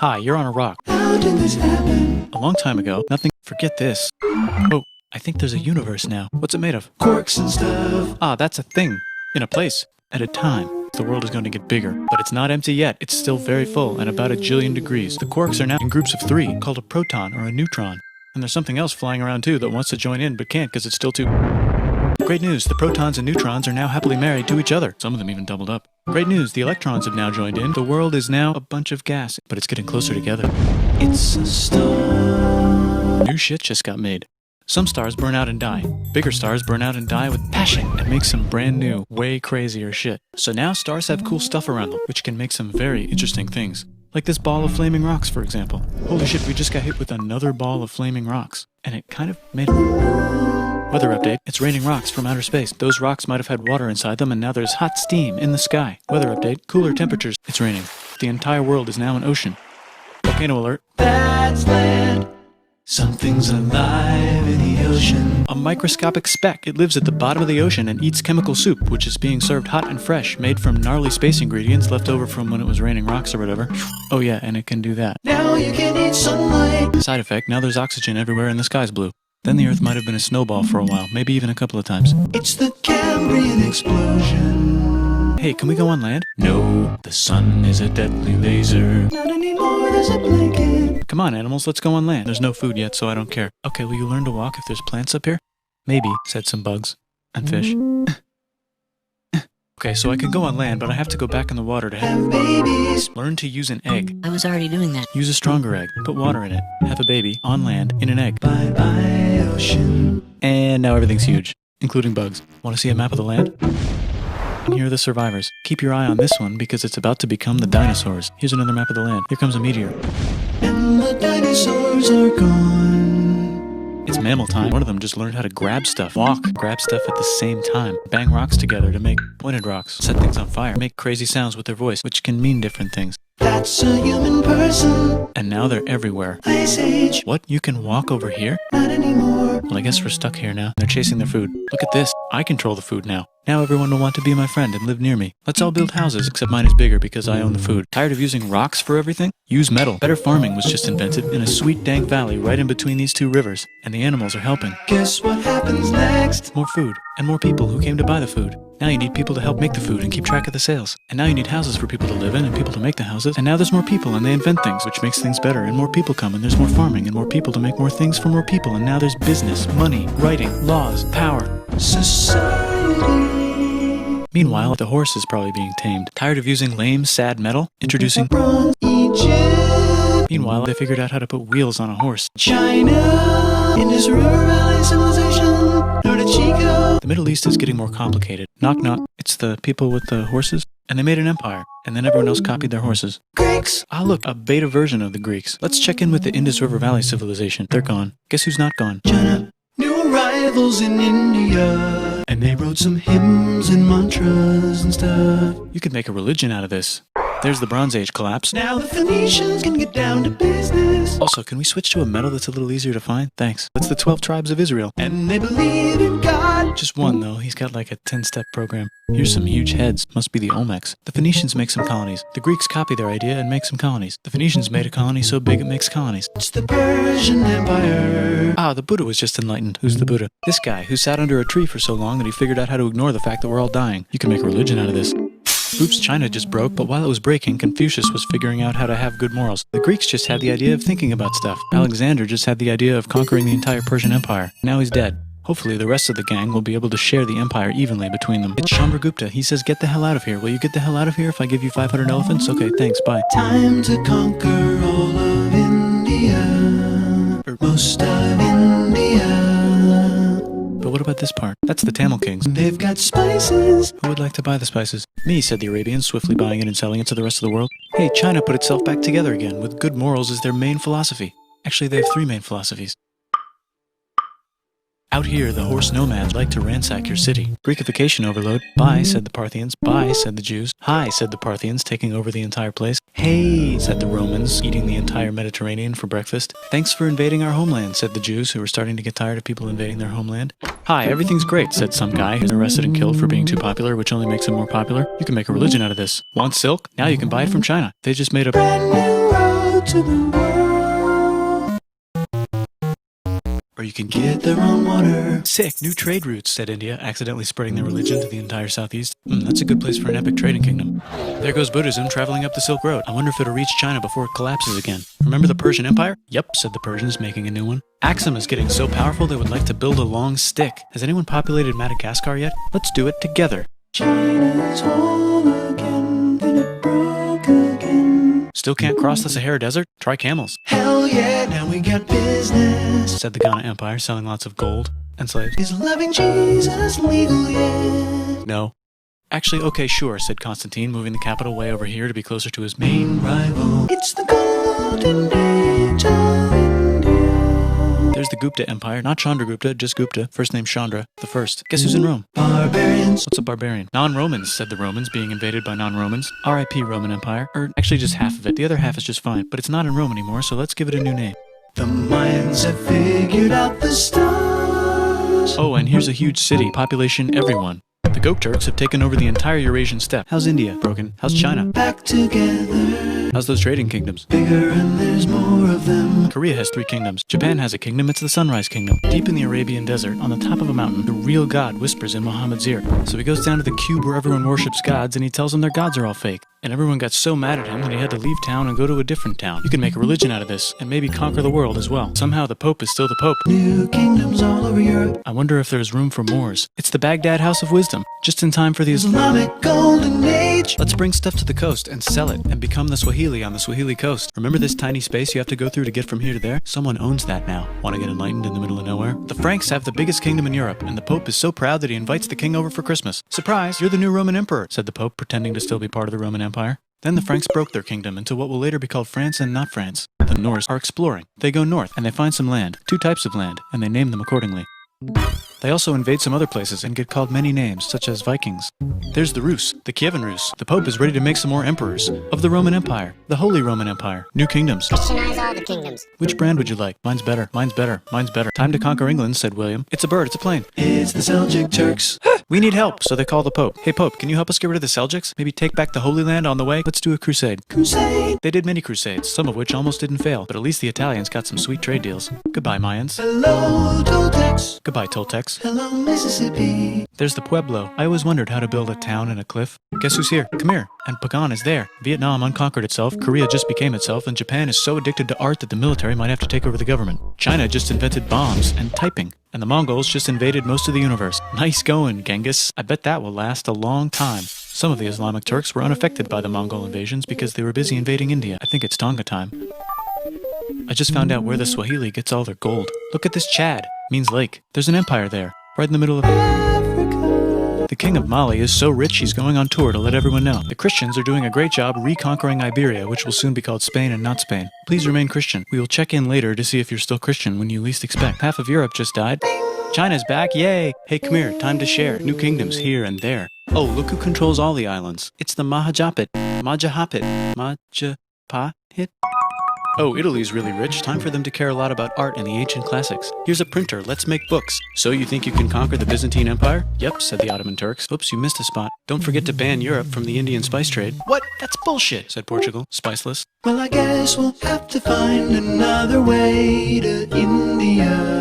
Hi, you're on a rock. How did this happen? A long time ago, nothing. Forget this. Oh, I think there's a universe now. What's it made of? Quirks and stuff. Ah, that's a thing. In a place. At a time. The world is going to get bigger. But it's not empty yet. It's still very full and about 1 jillion degrees. The quarks are now in groups of 3, called a proton or a neutron. And there's something else flying around too that wants to join in but can't because it's still too... Great news, the protons and neutrons are now happily married to each other. Some of them even doubled up. Great news, the electrons have now joined in. The world is now a bunch of gas, but it's getting closer together. It's a star. New shit just got made. Some stars burn out and die. Bigger stars burn out and die with passion and make some brand new, way crazier shit. So now stars have cool stuff around them, which can make some very interesting things. Like this ball of flaming rocks, for example. Holy shit, we just got hit with another ball of flaming rocks. And it kind of made... Weather update, it's raining rocks from outer space. Those rocks might have had water inside them and now there's hot steam in the sky. Weather update, cooler temperatures, it's raining. The entire world is now an ocean. Volcano alert. That's land. Something's alive in the ocean. A microscopic speck. It lives at the bottom of the ocean and eats chemical soup, which is being served hot and fresh, made from gnarly space ingredients left over from when it was raining rocks or whatever. Oh yeah, and it can do that. Now you can eat sunlight. Side effect, now there's oxygen everywhere and the sky's blue. Then the Earth might have been a snowball for a while, maybe even a couple of times. It's the Cambrian explosion. Hey, can we go on land? No, the sun is a deadly laser. Not anymore, there's a blanket. Come on, animals, let's go on land. There's no food yet, so I don't care. Okay, will you learn to walk if there's plants up here? Maybe, said some bugs. And fish. Okay, so I can go on land, but I have to go back in the water to Have babies. learn to use an egg. I was already doing that. Use a stronger egg. Put water in it. Have a baby on land in an egg. Bye-bye, ocean. And now everything's huge, including bugs. Want to see a map of the land? And here are the survivors. Keep your eye on this one because it's about to become the dinosaurs. Here's another map of the land. Here comes a meteor. And the dinosaurs are gone. It's mammal time. One of them just learned how to grab stuff. Walk. Grab stuff at the same time. Bang rocks together to make pointed rocks. Set things on fire. Make crazy sounds with their voice, which can mean different things. That's a human person. And now they're everywhere. Ice Age. What? You can walk over here? Not anymore. Well, I guess we're stuck here now. They're chasing their food. Look at this. I control the food now. Now everyone will want to be my friend and live near me. Let's all build houses, except mine is bigger because I own the food. Tired of using rocks for everything? Use metal. Better farming was just invented in a sweet dank valley right in between these two rivers. And the animals are helping. Guess what happens next? More food. And more people who came to buy the food. Now you need people to help make the food and keep track of the sales. And now you need houses for people to live in and people to make the houses. And now there's more people and they invent things, which makes things better. And more people come and there's more farming and more people to make more things for more people. And now there's business, money, writing, laws, power. Society. Meanwhile, the horse is probably being tamed. Tired of using lame, sad metal? Introducing... Bronze Egypt. Meanwhile, they figured out how to put wheels on a horse. China. Indus River Valley Civilization. Norte Chico. The Middle East is getting more complicated. Knock knock. It's the people with the horses. And they made an empire. And then everyone else copied their horses. Greeks. Ah look, a beta version of the Greeks. Let's check in with the Indus River Valley Civilization. They're gone. Guess who's not gone? China. New arrivals in India. And they wrote some hymns and mantras and stuff. You could make a religion out of this. There's the Bronze Age collapse. Now the Phoenicians can get down to business. Also, can we switch to a metal that's a little easier to find? Thanks. That's the 12 tribes of Israel. And they believe in God. Just one, though. He's got like a 10-step program. Here's some huge heads. Must be the Olmecs. The Phoenicians make some colonies. The Greeks copy their idea and make some colonies. The Phoenicians made a colony so big it makes colonies. It's the Persian Empire. Ah, the Buddha was just enlightened. Who's the Buddha? This guy who sat under a tree for so long that he figured out how to ignore the fact that we're all dying. You can make a religion out of this. Oops, China just broke, but while it was breaking, Confucius was figuring out how to have good morals. The Greeks just had the idea of thinking about stuff. Alexander just had the idea of conquering the entire Persian Empire. Now he's dead. Hopefully the rest of the gang will be able to share the empire evenly between them. It's Chandragupta. He says, get the hell out of here. Will you get the hell out of here if I give you 500 elephants? Okay, thanks, bye. Time to conquer all of India. Or most of India. But what about this part? That's the Tamil kings. They've got spices. Who would like to buy the spices? Me, said the Arabians, swiftly buying it and selling it to the rest of the world. Hey, China put itself back together again, with good morals as their main philosophy. Actually, they have 3 main philosophies. Out here, the horse nomads like to ransack your city. Greekification overload. Bye, said the Parthians. Bye, said the Jews. Hi, said the Parthians, taking over the entire place. Hey, said the Romans, eating the entire Mediterranean for breakfast. Thanks for invading our homeland, said the Jews, who were starting to get tired of people invading their homeland. Hi, everything's great, said some guy who's arrested and killed for being too popular, which only makes him more popular. You can make a religion out of this. Want silk? Now you can buy it from China. They just made a Brand new roads. out to the world. Or you can get their own water. Sick, new trade routes, said India, accidentally spreading their religion to the entire southeast. That's a good place for an epic trading kingdom. There goes Buddhism traveling up the Silk Road. I wonder if it'll reach China before it collapses again. Remember the Persian Empire? Yep, said the Persians, making a new one. Axum is getting so powerful they would like to build a long stick. Has anyone populated Madagascar yet? Let's do it together. China's whole again, then it broke again. Still can't cross the Sahara Desert? Try camels, Hell yeah, now we got business. said the Ghana Empire, selling lots of gold and slaves. Is loving Jesus legal yet? No. Actually, okay, sure, said Constantine, moving the capital way over here to be closer to his main rival. It's the golden age of India. There's the Gupta Empire, not Chandragupta, just Gupta, first name Chandra, the first. Guess who's in Rome? Barbarians. What's a barbarian? Non-Romans, said the Romans, being invaded by non-Romans. R.I.P. Roman Empire. Or actually just half of it. The other half is just fine, but it's not in Rome anymore, so let's give it a new name. The Mayans have figured out the stars. Oh, and here's a huge city, population everyone. The Gok Turks have taken over the entire Eurasian steppe. How's India? Broken. How's China? Back together. How's those trading kingdoms? Bigger and there's more of them. Korea has 3 kingdoms. Japan has a kingdom, it's the Sunrise Kingdom. Deep in the Arabian desert, on the top of a mountain, the real God whispers in Muhammad's ear. So he goes down to the cube where everyone worships gods and he tells them their gods are all fake. And everyone got so mad at him that he had to leave town and go to a different town. You can make a religion out of this, and maybe conquer the world as well. Somehow the Pope is still the Pope. New kingdoms all over Europe. I wonder if there's room for Moors. It's the Baghdad House of Wisdom, just in time for the Islamic golden age. Let's bring stuff to the coast and sell it and become the Swahili on the Swahili coast. Remember this tiny space you have to go through to get from here to there? Someone owns that now. Want to get enlightened in the middle of nowhere? The Franks have the biggest kingdom in Europe, and the Pope is so proud that he invites the king over for Christmas. Surprise, you're the new Roman emperor, said the Pope, pretending to still be part of the Roman Empire. Then the Franks broke their kingdom into what will later be called France and not France. The Norse are exploring. They go north and they find some land, 2 types of land, and they name them accordingly. They also invade some other places and get called many names, such as Vikings. There's the Rus, the Kievan Rus. The Pope is ready to make some more emperors. Of the Roman Empire, the Holy Roman Empire, new kingdoms. Christianize all the kingdoms. Which brand would you like? Mine's better, mine's better, mine's better. Time to conquer England, said William. It's a bird, it's a plane. It's the Seljuk Turks. We need help, so they call the Pope. Hey Pope, can you help us get rid of the Seljuks? Maybe take back the Holy Land on the way? Let's do a crusade. Crusade. They did many crusades, some of which almost didn't fail, but at least the Italians got some sweet trade deals. Goodbye, Mayans. Hello, Toltecs. Goodbye, Toltecs. Hello, Mississippi. There's the Pueblo. I always wondered how to build a town in a cliff. Guess who's here? Come here. And Pagan is there. Vietnam unconquered itself, Korea just became itself, and Japan is so addicted to art that the military might have to take over the government. China just invented bombs and typing. And the Mongols just invaded most of the universe. Nice going, Genghis. I bet that will last a long time. Some of the Islamic Turks were unaffected by the Mongol invasions because they were busy invading India. I think it's Tonga time. I just found out where the Swahili gets all their gold. Look at this Chad. Means lake. There's an empire there, right in the middle of Africa. The king of Mali is so rich he's going on tour to let everyone know. The Christians are doing a great job reconquering Iberia, which will soon be called Spain and not Spain. Please remain Christian. We will check in later to see if you're still Christian when you least expect. Half of Europe just died. China's back, yay! Hey, come here, time to share. New kingdoms here and there. Oh, look who controls all the islands. It's the Mahajapit. Majapahit? Oh, Italy's really rich. Time for them to care a lot about art and the ancient classics. Here's a printer. Let's make books. So you think you can conquer the Byzantine Empire? Yep, said the Ottoman Turks. Oops, you missed a spot. Don't forget to ban Europe from the Indian spice trade. What? That's bullshit, said Portugal, spiceless. Well, I guess we'll have to find another way to India.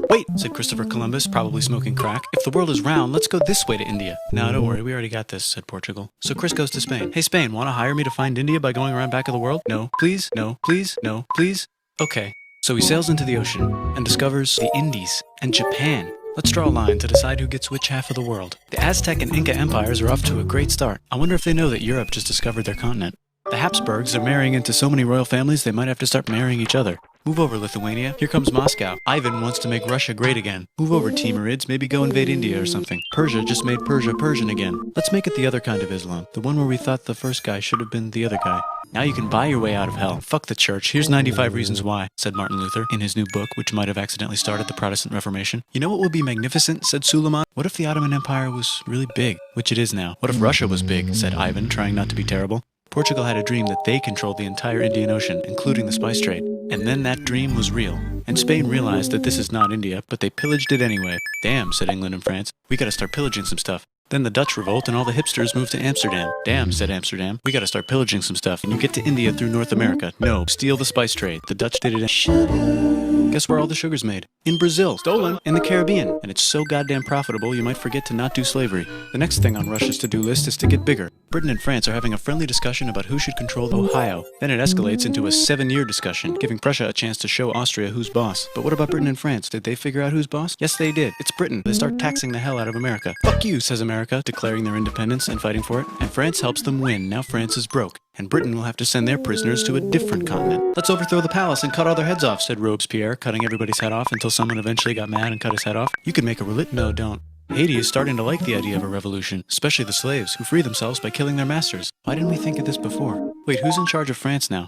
Wait, said Christopher Columbus, probably smoking crack. If the world is round, let's go this way to India. No, don't worry, we already got this, said Portugal. So Chris goes to Spain. Hey, Spain, want to hire me to find India by going around back of the world? No, please, no, please, no, please. Okay. So he sails into the ocean and discovers the Indies and Japan. Let's draw a line to decide who gets which half of the world. The Aztec and Inca empires are off to a great start. I wonder if they know that Europe just discovered their continent. The Habsburgs are marrying into so many royal families they might have to start marrying each other. Move over, Lithuania. Here comes Moscow. Ivan wants to make Russia great again. Move over, Timurids. Maybe go invade India or something. Persia just made Persia Persian again. Let's make it the other kind of Islam. The one where we thought the first guy should have been the other guy. Now you can buy your way out of hell. Fuck the church. Here's 95 Reasons Why, said Martin Luther in his new book, which might have accidentally started the Protestant Reformation. You know what would be magnificent, said Suleiman? What if the Ottoman Empire was really big, which it is now? What if Russia was big, said Ivan, trying not to be terrible. Portugal had a dream that they controlled the entire Indian Ocean, including the spice trade. And then that dream was real. And Spain realized that this is not India, but they pillaged it anyway. Damn, said England and France. We gotta start pillaging some stuff. Then the Dutch revolt and all the hipsters moved to Amsterdam. Damn, said Amsterdam, we gotta start pillaging some stuff. And you get to India through North America. No, steal the spice trade. The Dutch did it. Guess where all the sugar's made? In Brazil. Stolen. In the Caribbean. And it's so goddamn profitable you might forget to not do slavery. The next thing on Russia's to-do list is to get bigger. Britain and France are having a friendly discussion about who should control Ohio. Then it escalates into a 7-year discussion, giving Prussia a chance to show Austria who's boss. But what about Britain and France? Did they figure out who's boss? Yes, they did. It's Britain. They start taxing the hell out of America. Fuck you, says America, declaring their independence and fighting for it. And France helps them win. Now France is broke. And Britain will have to send their prisoners to a different continent. Let's overthrow the palace and cut all their heads off, said Robespierre, cutting everybody's head off until someone eventually got mad and cut his head off. You could make a No, don't. Haiti is starting to like the idea of a revolution, especially the slaves, who free themselves by killing their masters. Why didn't we think of this before? Wait, who's in charge of France now?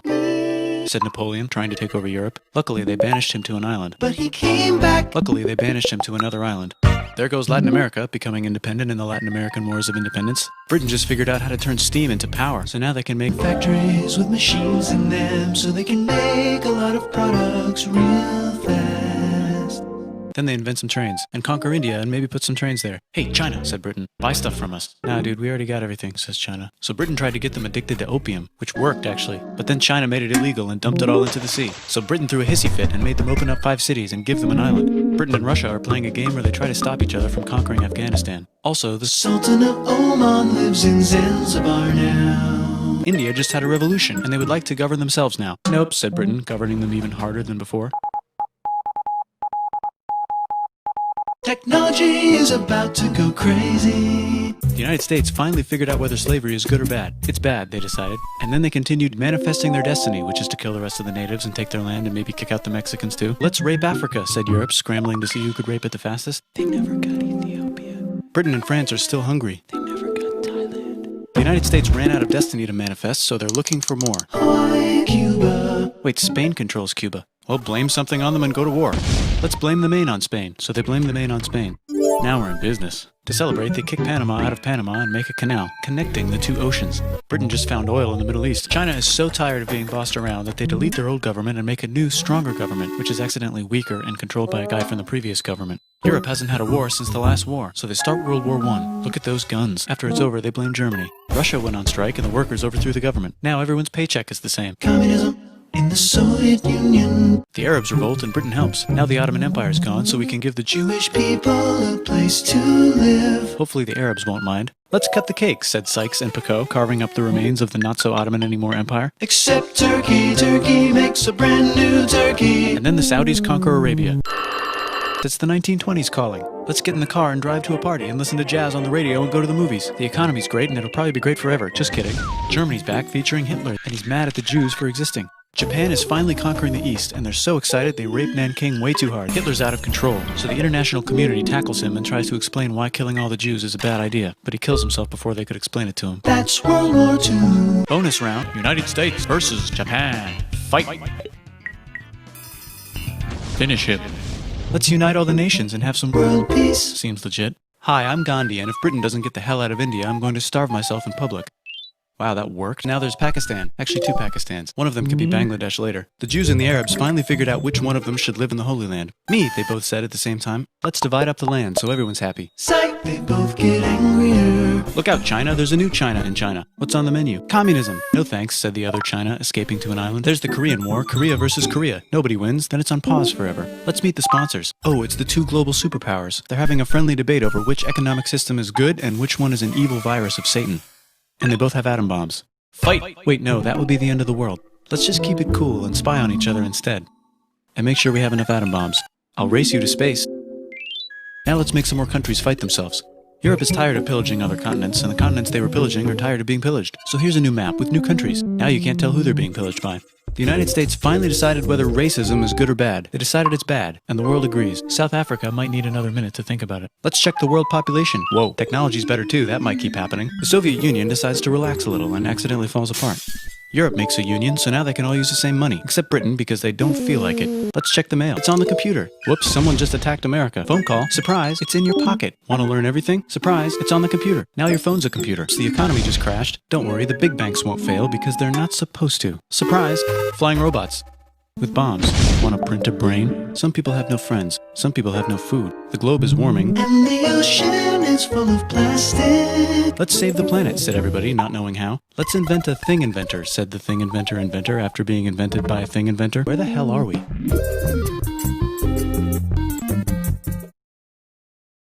Said Napoleon, trying to take over Europe. Luckily, they banished him to an island. But he came back. Luckily, they banished him to another island. There goes Latin America, becoming independent in the Latin American Wars of Independence. Britain just figured out how to turn steam into power, so now they can make Factories with machines in them, so they can make a lot of products real fast. Then they invent some trains, and conquer India and maybe put some trains there. Hey, China, said Britain, buy stuff from us. Nah, dude, we already got everything, says China. So Britain tried to get them addicted to opium, which worked, actually. But then China made it illegal and dumped it all into the sea. So Britain threw a hissy fit and made them open up 5 cities and give them an island. Britain and Russia are playing a game where they try to stop each other from conquering Afghanistan. Also, the Sultan of Oman lives in Zanzibar now. India just had a revolution, and they would like to govern themselves now. Nope, said Britain, governing them even harder than before. Technology is about to go crazy. The United States finally figured out whether slavery is good or bad. It's bad, they decided. And then they continued manifesting their destiny, which is to kill the rest of the natives and take their land and maybe kick out the Mexicans too. Let's rape Africa, said Europe, scrambling to see who could rape it the fastest. They never got Ethiopia. Britain and France are still hungry. They never got Thailand. The United States ran out of destiny to manifest, so they're looking for more. Hawaii, Cuba. Wait, Spain controls Cuba. Well, blame something on them and go to war. Let's blame the Maine on Spain. So they blame the Maine on Spain. Now we're in business. To celebrate, they kick Panama out of Panama and make a canal, connecting the 2 oceans. Britain just found oil in the Middle East. China is so tired of being bossed around that they delete their old government and make a new, stronger government, which is accidentally weaker and controlled by a guy from the previous government. Europe hasn't had a war since the last war, so they start World War I. Look at those guns. After it's over, they blame Germany. Russia went on strike and the workers overthrew the government. Now everyone's paycheck is the same. Communism in the Soviet Union. The Arabs revolt and Britain helps. Now the Ottoman Empire's gone, so we can give the Jewish people a place to live. Hopefully the Arabs won't mind. Let's cut the cake, said Sykes and Picot, carving up the remains of the not-so-Ottoman-anymore empire. Except Turkey. Turkey makes a brand new Turkey. And then the Saudis conquer Arabia. It's the 1920s calling. Let's get in the car and drive to a party and listen to jazz on the radio and go to the movies. The economy's great and it'll probably be great forever. Just kidding. Germany's back featuring Hitler, and he's mad at the Jews for existing. Japan is finally conquering the East, and they're so excited they rape Nanking way too hard. Hitler's out of control, so the international community tackles him and tries to explain why killing all the Jews is a bad idea, but he kills himself before they could explain it to him. That's World War II. Bonus round, United States versus Japan. Fight! Finish him. Let's unite all the nations and have some World peace. Seems legit. Hi, I'm Gandhi, and if Britain doesn't get the hell out of India, I'm going to starve myself in public. Wow, that worked. Now there's Pakistan. Actually, 2 Pakistans. One of them could be Bangladesh later. The Jews and the Arabs finally figured out which one of them should live in the Holy Land. Me, they both said at the same time. Let's divide up the land so everyone's happy. Psych, they both get angrier. Look out, China. There's a new China in China. What's on the menu? Communism. No thanks, said the other China, escaping to an island. There's the Korean War. Korea versus Korea. Nobody wins, then it's on pause forever. Let's meet the sponsors. Oh, it's the 2 global superpowers. They're having a friendly debate over which economic system is good and which one is an evil virus of Satan. And they both have atom bombs. Fight! Wait, no, that would be the end of the world. Let's just keep it cool and spy on each other instead. And make sure we have enough atom bombs. I'll race you to space. Now let's make some more countries fight themselves. Europe is tired of pillaging other continents, and the continents they were pillaging are tired of being pillaged. So here's a new map with new countries. Now you can't tell who they're being pillaged by. The United States finally decided whether racism is good or bad. They decided it's bad, and the world agrees. South Africa might need another minute to think about it. Let's check the world population. Whoa, technology's better too, that might keep happening. The Soviet Union decides to relax a little and accidentally falls apart. Europe makes a union, so now they can all use the same money, except Britain because they don't feel like it. Let's check the mail. It's on the computer. Whoops, someone just attacked America. Phone call. Surprise, it's in your pocket. Want to learn everything? Surprise, it's on the computer. Now your phone's a computer. So the economy just crashed. Don't worry, the big banks won't fail because they're not supposed to. Surprise, flying robots. With bombs. Want to print a brain? Some people have no friends. Some people have no food. The globe is warming. And the ocean is full of plastic. Let's save the planet, said everybody, not knowing how. Let's invent a thing inventor, said the thing inventor after being invented by a thing inventor. Where the hell are we?